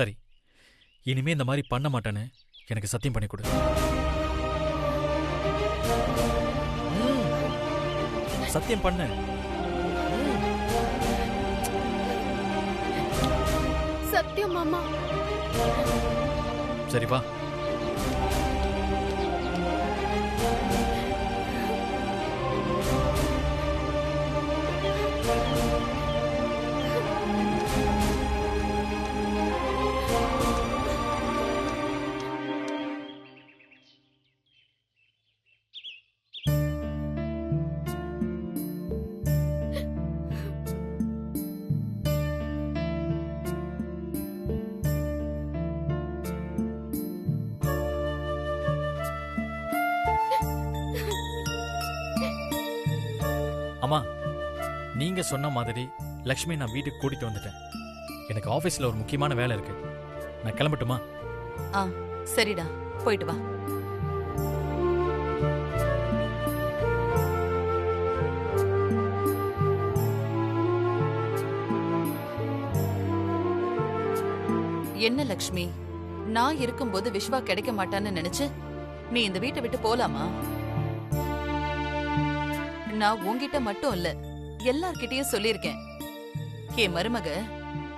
சரி, இனிமே இந்த மாதிரி பண்ண மாட்டேன்னு எனக்கு சத்தியம் பண்ணி கொடு. சத்தியம் பண்ண. சத்தியம் மாமா. சரி வா. அம்மா, நீங்க சொன்ன மாதிரி லக்ஷ்மி நான் வீட்டுக்கு கூட்டிட்டு வந்துட்டேன். எனக்கு ஆபீஸ்ல ஒரு முக்கியமான வேலை இருக்கு. நான் கிளம்பட்டுமா? சரிடா, போயிட்டு வா. என்ன லக்ஷ்மி, நான் இருக்கும்போது விஸ்வா கிடைக்க மாட்டான்னு நினைச்சு நீ இந்த வீட்டை விட்டு போலாமா? நான் உன்கிட்ட மட்டும் இல்ல, எல்லார்கிட்டயும் சொல்லிருக்கேன். என் மருமக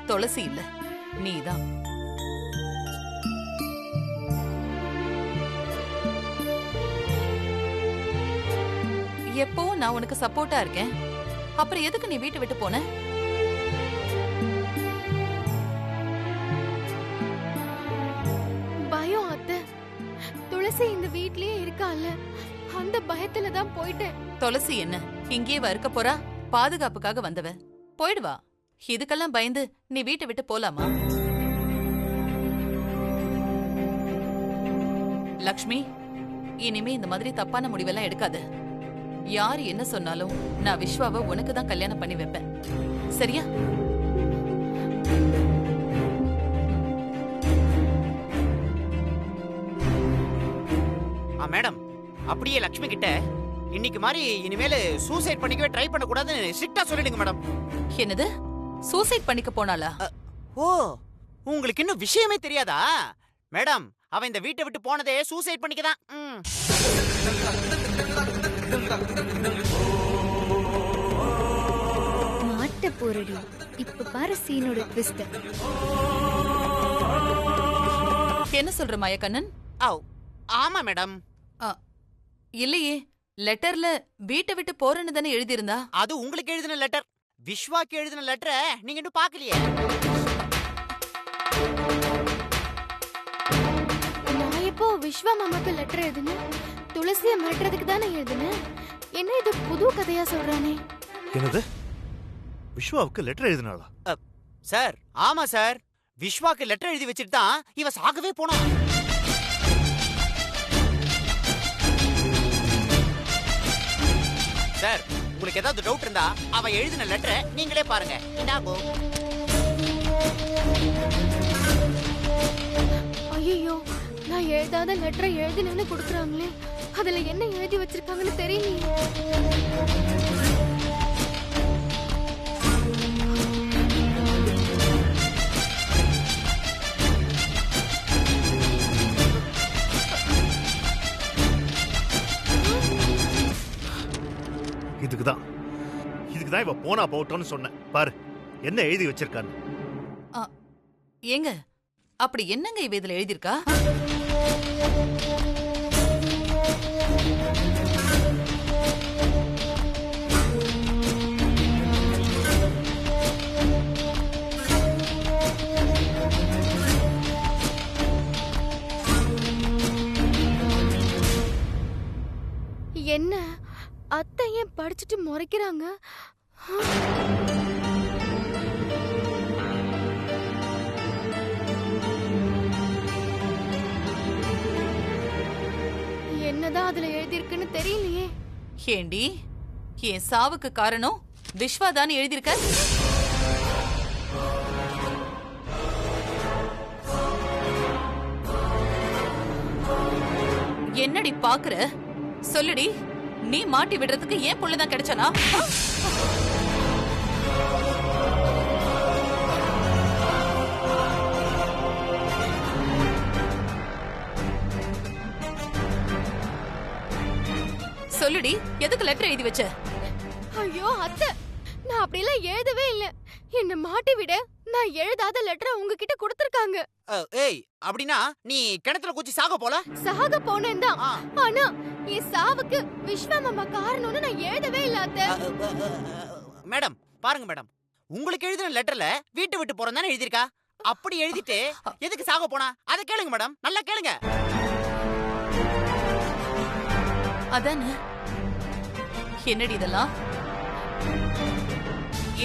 துளசி இல்ல, நீதான். எப்போ நான் உனக்கு சப்போர்ட்டா இருக்கேன், அப்புறம் எதுக்கு நீ வீட்டை விட்டு போன? பயம் அத்தை. துளசி இந்த வீட்லயே இருக்கால, அந்த பயத்துல தான் போயிட்டேன். துளசி என்ன இங்கேயே இருக்க போறா? பாதுகாப்புக்காக வந்தவ, போயிடுவா. இதுக்கெல்லாம் பயந்து நீ வீட்டை விட்டு போலாமா? லக்ஷ்மி, இனிமே இந்த மாதிரி தப்பான முடிவெல்லாம் எடுக்காத. யாரு என்ன சொன்னாலும் நான் விஸ்வாவை உனக்கு தான் கல்யாணம் பண்ணி வைப்பேன், சரியா? மேடம், அப்படியே லக்ஷ்மி கிட்ட இன்னைக்கு மாதிரி இனிமேல சூசைட் பண்ணிக்கவே ட்ரை பண்ண கூடாதுன்னு ஸ்ட்ரிக்ட்டா சொல்லிடுங்க மேடம். என்னது, சூசைட் பண்ணிக்க போனாளா? ஓ, உங்களுக்கு இன்னும் விஷயமே தெரியாதா மேடம்? அவன் இந்த வீட்டை விட்டு போனதே சூசைட் பண்ணிக்கதான். மாட்ட போறடி. இப்ப பாரு சீனோட ட்விஸ்ட். என்ன சொல்ற மாயக்கண்ணன்? ஆமா மேடம். இல்லையே, லெட்டர்ல வீட்டை விட்டு போறேன்னு தானே எழுதியிருந்தா. அது உங்களுக்கு எழுதின லெட்டர். விஸ்வாக்கு எழுதின லெட்டரை நீங்க இன்னும் பாக்கலையே. நான் எப்போ விஸ்வா மாமாக்கு லெட்டர் எழுதுனேன்? துளசியை மாட்டுறதுக்கு தானே எழுதுனேன். என்ன இது புது கதையா சொல்றானே? என்னது, விஸ்வாவுக்கு லெட்டர் எழுதினாளா? சார், ஆமா சார். விஸ்வாக்கு லெட்டர் எழுதி வச்சுட்டு தான் இவ சாகவே போனான். சார், உங்களுக்கு ஏதாவது டவுட் இருந்தா அவ எழுதின லெட்டரை நீங்களே பாருங்க. இந்தாங்கோ. ஐயோ, நான் எழுதாத லெட்டரை எழுதினேன்னு கொடுக்குறாங்களே, அதுல என்ன எழுதி வச்சிருக்காங்கன்னு தெரியலையே. இதுக்குதான் இவ போனா போட்டோன்னு சொன்னேன். பாரு என்ன எழுதி வச்சிருக்கான்னு. ஏங்க, அப்படி என்னங்க இவ இதுல எழுதிருக்கா? என்ன அத்தை ஏன் படிச்சுட்டு முறைக்கிறாங்க? என்னதான் அதுல எழுதியிருக்குன்னு தெரியலையே. ஏண்டி, என் சாவுக்கு காரணம் விஸ்வாதான் எழுதியிருக்க? என்னடி பாக்குற? சொல்லுடி, நீ மாட்டி விடுறதுக்கு ஏன் புள்ளதான் கிடைச்சனா? சொல்லுடி, எதுக்கு லெட்டர் எழுதி வச்ச? ஐயோ அத்தை, நான் அப்படிலாம் எழுதவே இல்ல. என்ன மாட்டி விட நான் எழுதாத லெட்டரை உங்ககிட்ட கொடுத்திருக்காங்க. ஏய், அப்படின்னா நீ கிணத்துல குச்சி சாக போல? சாக போனேன் தான். ஆ. ஆனா என் சாவுக்கு விஸ்வா மாமா காரணம்னு நான் எழுதவே இல்ல அத்தை. மேடம் பாருங்க மேடம், உங்களுக்கு எழுதின லெட்டர்ல வீட்டை விட்டு போறேன் தானே எழுதிருக்கா. அப்படி எழுதிட்டு எதுக்கு சாக போனா அத கேளுங்க மேடம், நல்லா கேளுங்க. அதானே, என்னடி இதெல்லாம்?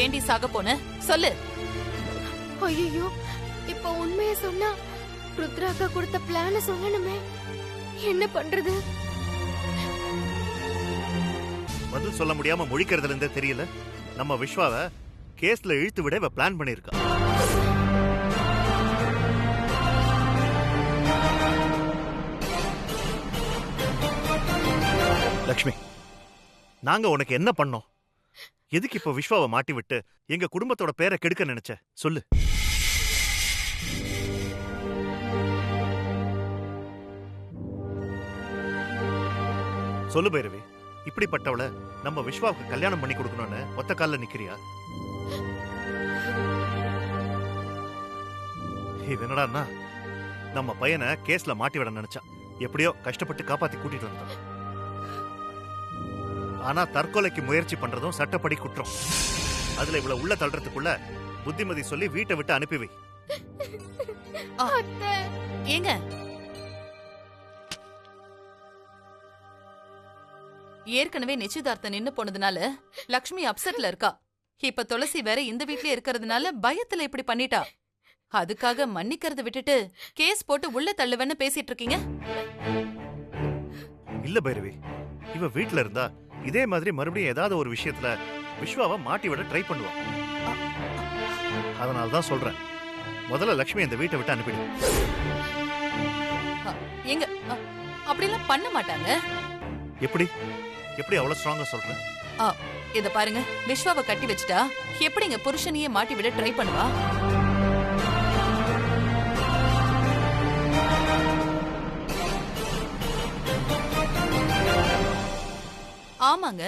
ஏண்டி சாக போன சொல்லு. ஐயோ, இப்ப உண்மையை சொன்னா ருத்ராக்கா கொடுத்த பிளான சொல்லணுமே, என்ன பண்றது? பதில் சொல்ல முடியாம முழிக்கிறதுல இருந்தே தெரியல, நம்ம விஸ்வாவை கேஸ்ல இழுத்து விட இவ பிளான் பண்ணிருக்கா. லக்ஷ்மி, நாங்க உனக்கு என்ன பண்ணோம்? எதுக்கு இப்ப விஸ்வாவை மாட்டி விட்டு எங்க குடும்பத்தோட பேரை கெடுக்க நினைச்ச சொல்லு. சொல்லு பைரவி, இப்படிப்பட்டவளை நம்ம விஸ்வாவுக்கு கல்யாணம் பண்ணி கொடுக்கணும்னு ஒத்த கால்ல நிக்கிறியா? என்னடான்னா நம்ம பையனை கேஸ்ல மாட்டி விட நினைச்சான். எப்படியோ கஷ்டப்பட்டு காப்பாத்தி கூட்டிட்டு வந்தான். ஆனா தற்கொலைக்கு முயற்சி பண்றதும் சட்டப்படி குற்றம். அதுல இவ்வளவு உள்ள தள்ளுறதுக்குள்ள புத்திமதி சொல்லி வீட்டை விட்டு அனுப்பி வை. ஏங்க, ஏற்கனவே நிச்சயதார்த்தம் நின்னு போனதுனால லக்ஷ்மி அப்செட்ல இருக்கா. இப்ப துளசி வேற இந்த வீட்லயே இருக்கிறதுனால பயத்துல இப்படி பண்ணிட்டா. அதுக்காக மன்னிக்கிறத விட்டுட்டு கேஸ் போட்டு உள்ள தள்ளுவேன்னு பேசிட்டு இருக்கீங்க. இல்ல பைரவி, இவ வீட்டுல இருந்தா இதே மாதிரி மறுபடியும் ஏதாவது ஒரு விஷயத்துல விஸ்வாவை மாட்டி விட ட்ரை பண்ணுவான். அதனாலதான் சொல்றேன், முதல்ல லக்ஷ்மி இந்த வீட்டை விட்டு அனுப்பிடு. எங்க அப்படிலாம் பண்ண மாட்டாங்க. எப்படி எப்படி அவ்வளவு ஸ்ட்ராங்கா சொல்றேன்? இத பாருங்க, விஸ்வாவை கட்டி வச்சுட்டா எப்படிங்க புருஷனையே மாட்டி விட ட்ரை பண்ணுவா? ஆமாங்க,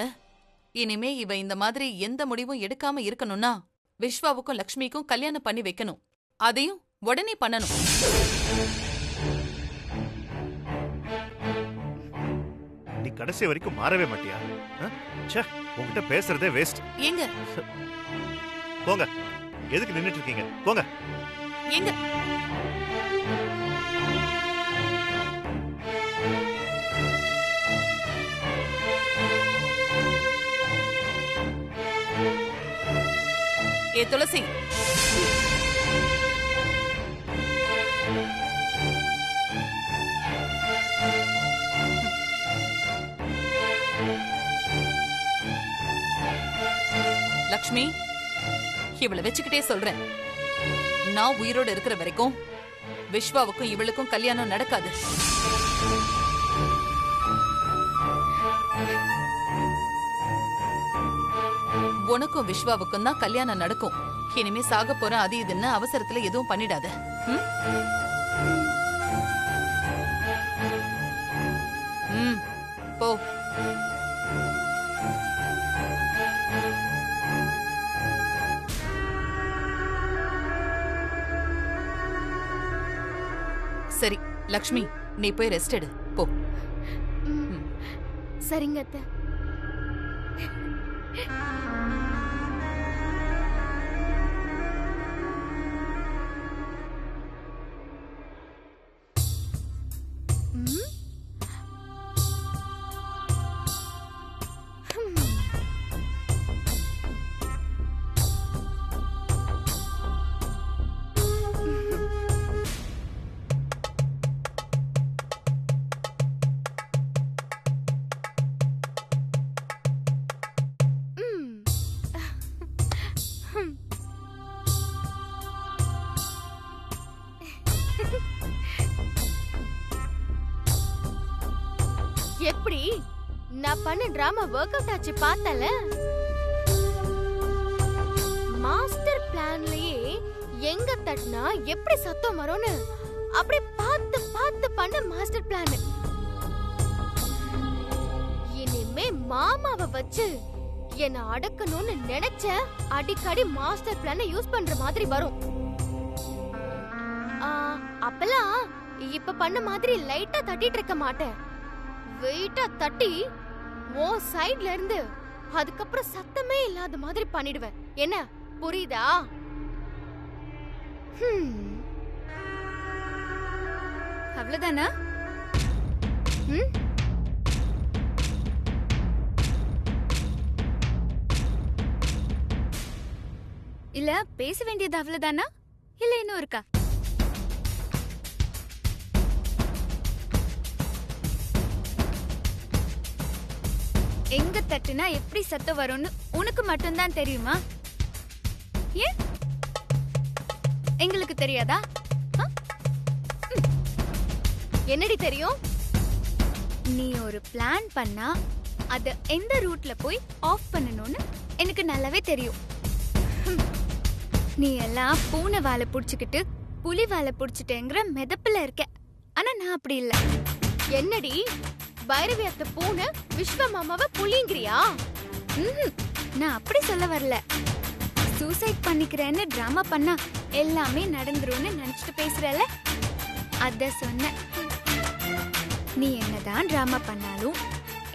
இனிமே இவ இந்த மாதிரி எந்த முடிவும் எடுக்காம இருக்கணும்னா விஸ்வாவுக்கும் லக்ஷ்மிக்கும் கல்யாணம் பண்ணி வைக்கணும். அதையும் உடனே பண்ணணும். நீ கடைசி வரைக்கும் மாறவே மாட்டியா? உங்ககிட்ட பேசுறதே வேஸ்ட். ஏங்க போங்க, எதுக்கு நின்னுட்டு இருக்கீங்க? போங்க. ஏங்க ஏ துளசி, லக்ஷ்மி, இவளை வச்சுக்கிட்டே சொல்றேன், நான் உயிரோடு இருக்கிற வரைக்கும் விஸ்வாவுக்கும் இவளுக்கும் கல்யாணம் நடக்காது. உனக்கும் விஸ்வாவுக்கும் தான் கல்யாணம் நடக்கும். இனிமே சாக போற அது இதுன்னு அவசரத்துல எதுவும் பண்ணிடாத. போ. சரி லக்ஷ்மி, நீ போய் ரெஸ்ட் எடு போ. சரிங்க அத்தை. எப்படி நான் பண்ண டிராமா வொர்க் அவுட் ஆச்சு பார்த்தல? மாஸ்டர் பிளான்லயே எங்க தட்டினா எப்படி சத்தம் வரும்னு அப்படி பார்த்து பார்த்து பண்ண மாஸ்டர் பிளான். இனிமே இனிமே மாமாவை வச்சு என்ன அடக்கணும்னு நினைச்ச அடிக்கடி மாஸ்டர் பிளான யூஸ் பண்ற மாதிரி வரும். அப்பெல்லாம் இப்ப பண்ண மாதிரி லைட்டா தட்டிட்டு இருக்க மாட்டேன். வெயிட்டா தட்டி ஓ சைடுல இருந்து அதுக்கப்புறம் சத்தமே இல்லாத மாதிரி பண்ணிடுவேன். என்ன புரியுதா? அவ்வளவுதானா? இல்ல பேச வேண்டியது அவ்வளவுதானா இல்ல இன்னும் இருக்கா? எங்க தட்டுனா எப்படி சத்தம் வரும்னு உனக்கு மட்டும்தான் தெரியுமா? ஏன் எங்களுக்கு தெரியாதா? என்னடி தெரியும்? நீ ஒரு பிளான் பண்ணா அத எந்த ரூட்ல போய் ஆஃப் பண்ணணும்னு எனக்கு நல்லாவே தெரியும். நீ எல்லாம் பூனை வாலை புடிச்சுக்கிட்டு புலி வாலை புடிச்சிட்டேங்கிற மெதப்புல இருக்க. ஆனா நான் அப்படி இல்ல. என்னடி பைரவி அத்த பூனை விஸ்வ மாமாவை புலிங்கிறியா? நான் அப்படி சொல்ல வரல. சூசைட் பண்ணிக்கிறேன்னு டிராமா பண்ணா எல்லாமே நடந்துரும்னு நினைச்சிட்டு பேசுறல, அத சொன்ன. நீ என்னதான் டிராமா பண்ணாலும்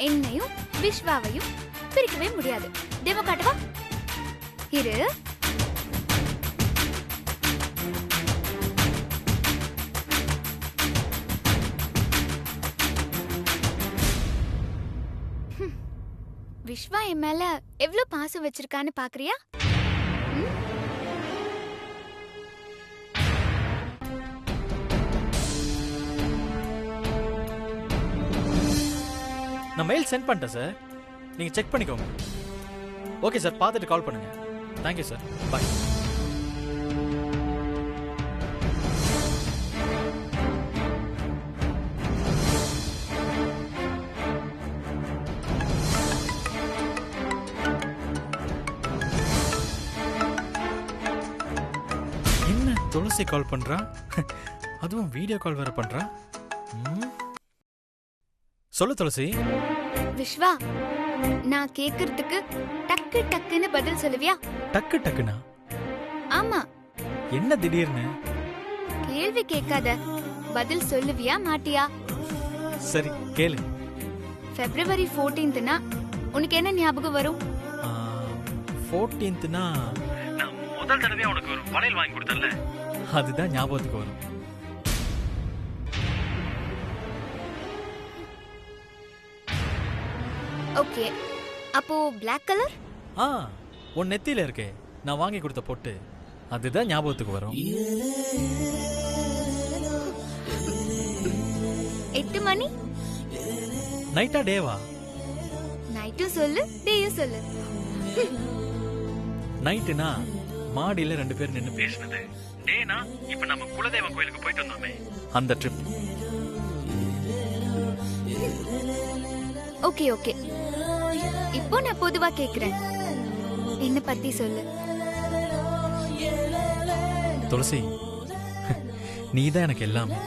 என்னையும் விஸ்வாவையும் பிரிக்கவே முடியாது. டெமோ காட்டவா? இரு. விஸ்வா என் மேல எவ்வளவு பாசம் வச்சிருக்கான்னு பாக்குறியா? நான் மெயில் சென்ட் பண்ணிட்டேன் சார், நீங்க செக் பண்ணிக்கோங்க. ஓகே சார், பார்த்துட்டு கால் பண்ணுங்க. தேங்க்யூ சார், பாய். என்ன துளசி கால் பண்றா? அதுவும் வீடியோ கால் வேற பண்றா. சொல்லு துளசி. விஸ்வா, நான் கேக்குறதுக்கு டக்கு டக்குன்னு பதில் சொல்லுவியா? டக்கு டக்குனா? ஆமா. என்ன திடீர்னு? கேள்வி கேட்காத, பதில் சொல்லுவியா மாட்டியா? சரி கேளு. February 14th உனக்கு என்ன ஞாபகம் வரும்? 14th நான் முதல் தடவையா உனக்கு ஒரு வளையல் வாங்கி கொடுத்தேன்ல, அதுதான் ஞாபகத்துக்கு வரும். ஓகே, அப்போ Black கலர்? உன் நெத்தியில இருக்கே நான் வாங்கி கொடுத்த பொட்டு, அதுதான் ஞாபகத்துக்கு வரும். 8 மணி? நைட்டா டேவா? நைட்டும் சொல்லு, டேயும் சொல்லு. நைட்டுனா மாடியில 2 பேர் நின்னு பேசினது, டேனா இப்ப நம்ம குலதெய்வ கோயிலுக்கு போயிட்டு வந்தோமே அந்த ட்ரிப். ஓகே ஓகே, இப்போ நான் பொதுவா கேக்குறேன், என்ன பத்தி சொல்லு. துளசி, நீதான் எனக்கு எல்லாமே.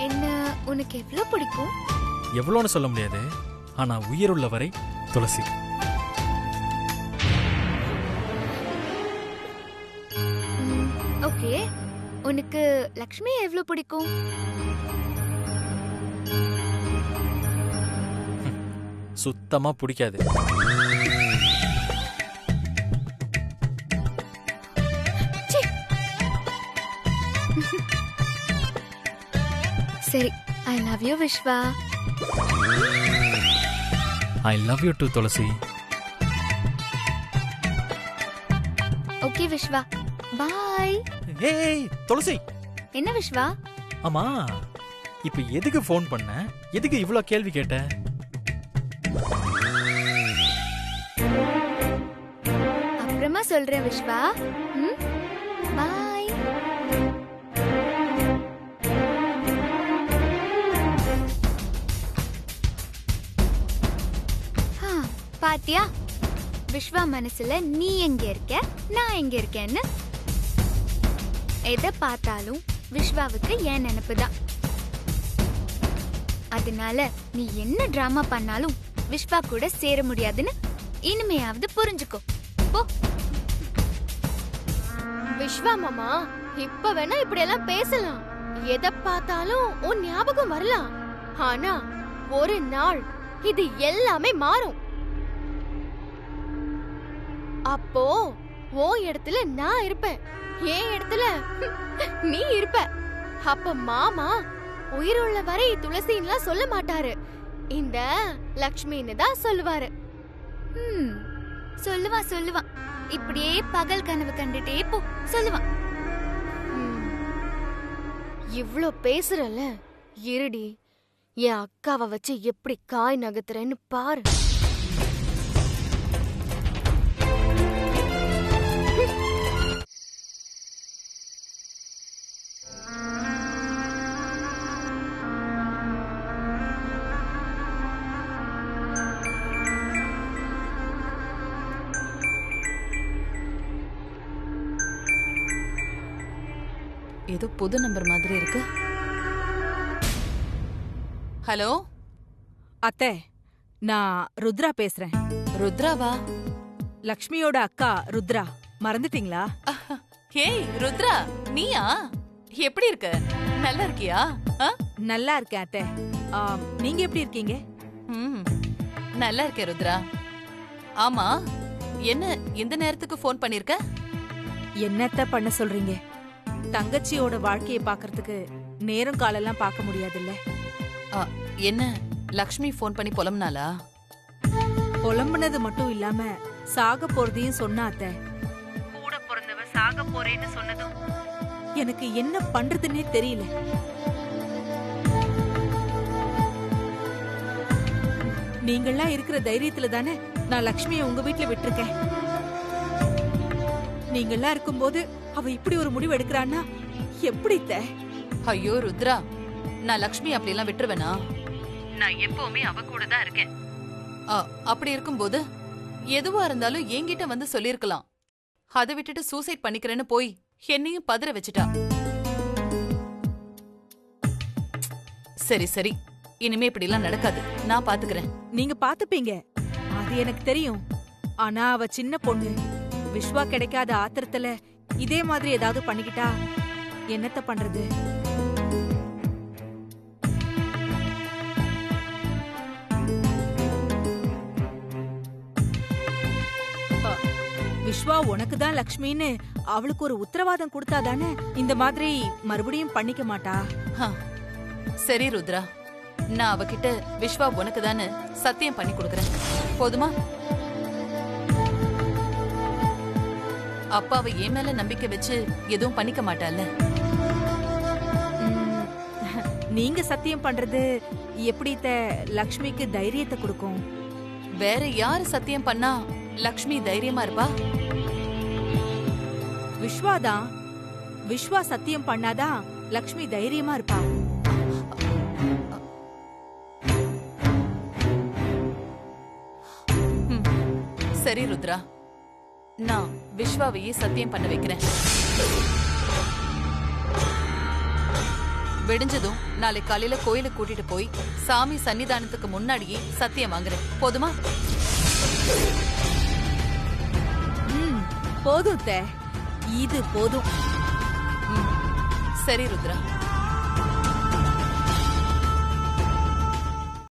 என்ன உனக்கு எவ்வளவு பிடிக்கும்? எவ்வளோன்னு சொல்ல முடியாது, ஆனா உயிருள்ள வரை துளசி. ஓகே, உனக்கு லக்ஷ்மி எவ்வளவு பிடிக்கும்? சுத்தமா பிடிக்காது. சரி, I love you Vishwa. I love you too Tulasi. Okay Vishwa, bye. ஏய் துளசி. என்ன விஸ்வா? ஆமா, இப்ப எதுக்கு ஃபோன் பண்ண? எதுக்கு இவ்ளோ கேள்வி கேட்ட? அப்புறமா சொல்றேன் விஸ்வா. பாய். பாத்தியா, விஸ்வா மனசுல நீ எங்க இருக்க, நான் எங்க இருக்கேன்னு. எதை பார்த்தாலும் விஸ்வாவுக்கு என் நினைப்பு தான். அதனால நீ என்ன டிராமா பண்ணாலும் விஸ்வா கூட சேர முடியாதுன்னு இனிமையாவது புரிஞ்சுக்கோ. போ. விஸ்வா மாமா, இப்ப வேணா இப்படி எல்லாம் பேசலாம். எதை பார்த்தாலும் உன் ஞாபகம் வரலாம். ஆனா ஒரு நாள் இது எல்லாமே மாறும். அப்போ உன் இடத்துல நான் இருப்பேன், என் இடத்துல நீ இருப்ப. அப்ப மாமா உயிருள்ள வரை துளசின்லாம் சொல்ல மாட்டாரு, இந்த லக்ஷ்மின்னு தான் சொல்லுவாரு. சொல்லுவான் சொல்லுவான். இப்படியே பகல் கனவு கண்டுட்டே போ சொல்லுவான். இவ்ளோ பேசுறல, இருடி என் அக்காவை வச்சு எப்படி காய் நகத்துறேன்னு பாரு. ஏதோ புது நம்பர் மாதிரி இருக்கு. ஹலோ அத்தை, நான் ருத்ரா பேசுறேன். ருத்ராவா? லக்ஷ்மியோட அக்கா ருத்ரா. மறந்துட்டீங்களா? ஹேய் ருத்ரா, நீயா? எப்படி இருக்க? நல்லா இருக்கியா? நல்லா இருக்கேன் அத்தை. நீங்க எப்படி இருக்கீங்க? நல்லா இருக்கேன் ருத்ரா. ஆமா, என்ன இந்த நேரத்துக்கு ஃபோன் பண்ணிருக்க? என்னத்த பண்ண சொல்றீங்க? தங்கச்சியோட வாழ்க்கையை பாக்குறதுக்கு நேரம் காலெல்லாம் பார்க்க முடியாதுல்ல. என்ன லக்ஷ்மி ஃபோன் பண்ணி புலம்புனாளா? புலம்புனது மட்டும் இல்லாம சாக போறதையும் சொன்னா அத்தை. கூட பிறந்தவ சாக போறேன்னு சொன்னதும் எனக்கு என்ன பண்றதுன்னே தெரியல. நீங்கள்லாம் இருக்கிற தைரியத்துல தானே நான் லக்ஷ்மியை உங்க வீட்டுல விட்டுருக்கேன். நீங்கள்லாம் இருக்கும்போது அவ இப்படி ஒரு முடிவு எடுக்கிறான்னா எப்படி? ஐயோ ருத்ரா, நான் லக்ஷ்மி அப்படி எல்லாம் விட்டுருவேனா? நான் எப்பவுமே அவ கூட தான் இருக்கேன். அப்படி இருக்கும்போது எதுவா இருந்தாலும் என்கிட்ட வந்து சொல்லிருக்கலாம். அதை விட்டுட்டு சூசைட் பண்ணிக்கிறேன்னு போய் என்னையும் பதற வச்சுட்டா. சரி சரி, இனிமே இப்படி எல்லாம் நடக்காது, நான் பாத்துக்கிறேன். நீங்க பாத்துப்பீங்க, அது எனக்கு தெரியும். ஆனா அவ சின்ன பொண்ணு. விஸ்வா கிடைக்காத ஆத்திரத்துல இதே மாதிரி ஏதாவது பண்ணிக்கிட்டா என்னத்த பண்றது? விஸ்வா உனக்கு தான் லக்ஷ்மின்னு அவளுக்கு ஒரு உத்தரவாதம் கொடுத்தாதானே இந்த மாதிரி மறுபடியும் பண்ணிக்க மாட்டா. சரி ருத்ரா, நான் அவகிட்ட விஸ்வா உனக்கு தானே சத்தியம் பண்ணி கொடுக்கறேன், போதுமா? அப்பாவை என் மேல நம்பிக்கை வச்சு எதுவும் பண்ணிக்க மாட்டால. நீங்க சத்தியம் பண்றது எப்படி லக்ஷ்மிக்கு தைரியத்தை கொடுக்கும்? வேற யாரு சத்தியம் பண்ணா லக்ஷ்மி தைரியமா இருப்பா? விஸ்வாதான். விஸ்வா சத்தியம் பண்ணாதான் லக்ஷ்மி தைரியமா இருப்பா. சரி ருத்ரா, நான் விஸ்வாவையே சத்தியம் பண்ண வைக்கிறேன். விடிஞ்சதும் நாளை காலையில கோயிலுக்கு கூட்டிட்டு போய் சாமி சன்னிதானத்துக்கு முன்னாடியே சத்தியம் வாங்குறேன், போதுமா? போதும், இது போதும். சரி ருத்ரா.